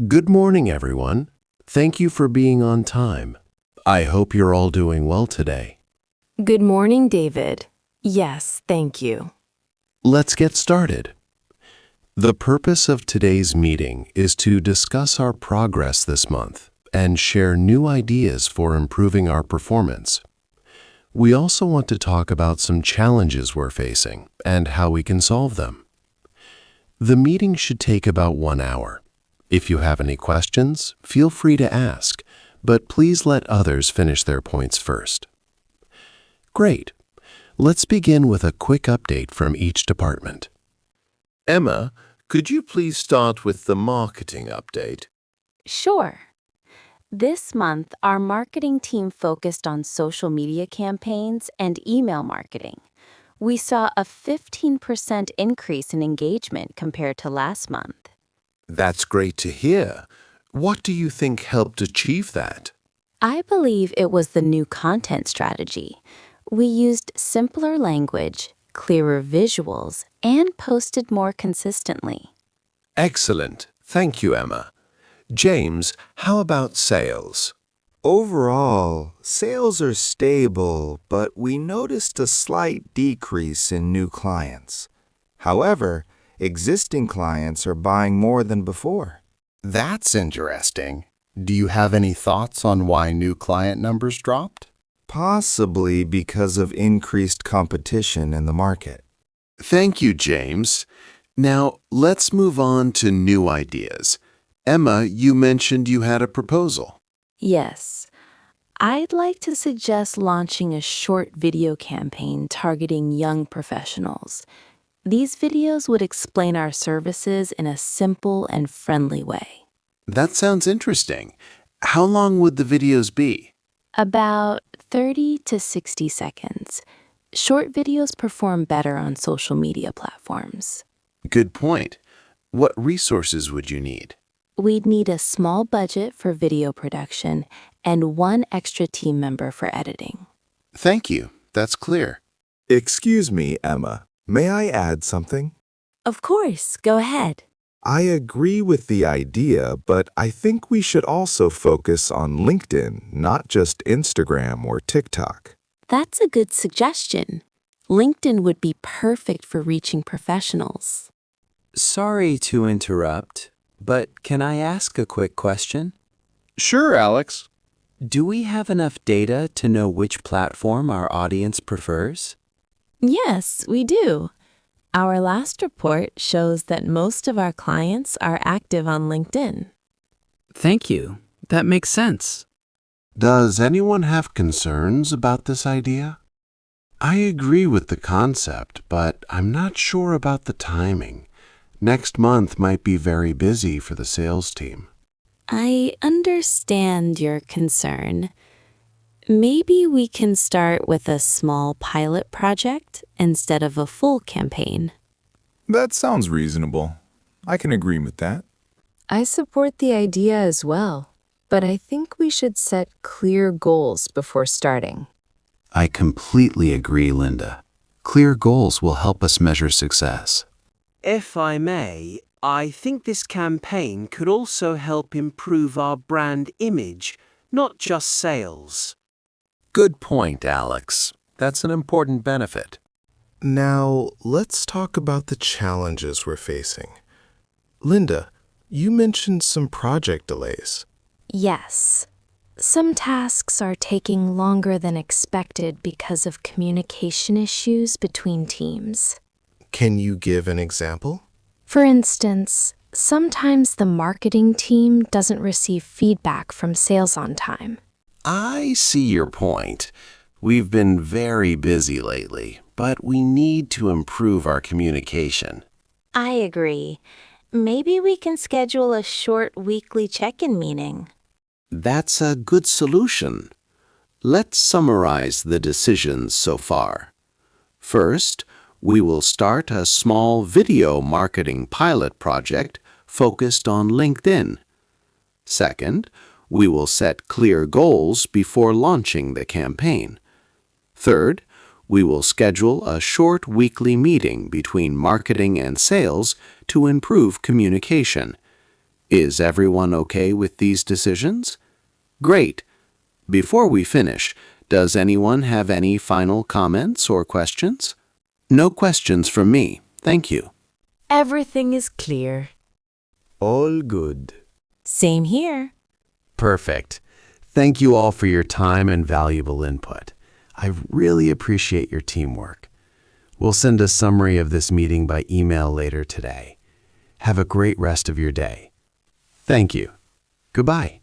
Good morning, everyone. Thank you for being on time. I hope you're all doing well today. Good morning, David. Yes, thank you. Let's get started. The purpose of today's meeting is to discuss our progress this month and share new ideas for improving our performance. We also want to talk about some challenges we're facing and how we can solve them. The meeting should take about 1 hour. If you have any questions, feel free to ask, but please let others finish their points first. Great. Let's begin with a quick update from each department. Emma, could you please start with the marketing update? Sure. This month, our marketing team focused on social media campaigns and email marketing. We saw a 15% increase in engagement compared to last month. That's great to hear. What do you think helped achieve that? I believe it was the new content strategy. We used simpler language, clearer visuals, and posted more consistently. Excellent. Thank you, Emma. James, how about sales? Overall, sales are stable, but we noticed a slight decrease in new clients. However, existing clients are buying more than before. That's interesting. Do you have any thoughts on why new client numbers dropped? Possibly because of increased competition in the market. Thank you, James. Now, let's move on to new ideas. Emma, you mentioned you had a proposal. Yes. I'd like to suggest launching a short video campaign targeting young professionals. These videos would explain our services in a simple and friendly way. That sounds interesting. How long would the videos be? About 30 to 60 seconds. Short videos perform better on social media platforms. Good point. What resources would you need? We'd need a small budget for video production and one extra team member for editing. Thank you. That's clear. Excuse me, Emma. May I add something? Of course, go ahead. I agree with the idea, but I think we should also focus on LinkedIn, not just Instagram or TikTok. That's a good suggestion. LinkedIn would be perfect for reaching professionals. Sorry to interrupt, but can I ask a quick question? Sure, Alex. Do we have enough data to know which platform our audience prefers? Yes, we do. Our last report shows that most of our clients are active on LinkedIn. Thank you. That makes sense. Does anyone have concerns about this idea? I agree with the concept, but I'm not sure about the timing. Next month might be very busy for the sales team. I understand your concern. Maybe we can start with a small pilot project instead of a full campaign. That sounds reasonable. I can agree with that. I support the idea as well, but I think we should set clear goals before starting. I completely agree, Linda. Clear goals will help us measure success. If I may, I think this campaign could also help improve our brand image, not just sales. Good point, Alex. That's an important benefit. Now, let's talk about the challenges we're facing. Linda, you mentioned some project delays. Yes. Some tasks are taking longer than expected because of communication issues between teams. Can you give an example? For instance, sometimes the marketing team doesn't receive feedback from sales on time. I see your point. We've been very busy lately, but we need to improve our communication. I agree. Maybe we can schedule a short weekly check-in meeting. That's a good solution. Let's summarize the decisions so far. First, we will start a small video marketing pilot project focused on LinkedIn. Second, we will set clear goals before launching the campaign. Third, we will schedule a short weekly meeting between marketing and sales to improve communication. Is everyone okay with these decisions? Great. Before we finish, does anyone have any final comments or questions? No questions from me. Thank you. Everything is clear. All good. Same here. Perfect. Thank you all for your time and valuable input. I really appreciate your teamwork. We'll send a summary of this meeting by email later today. Have a great rest of your day. Thank you. Goodbye.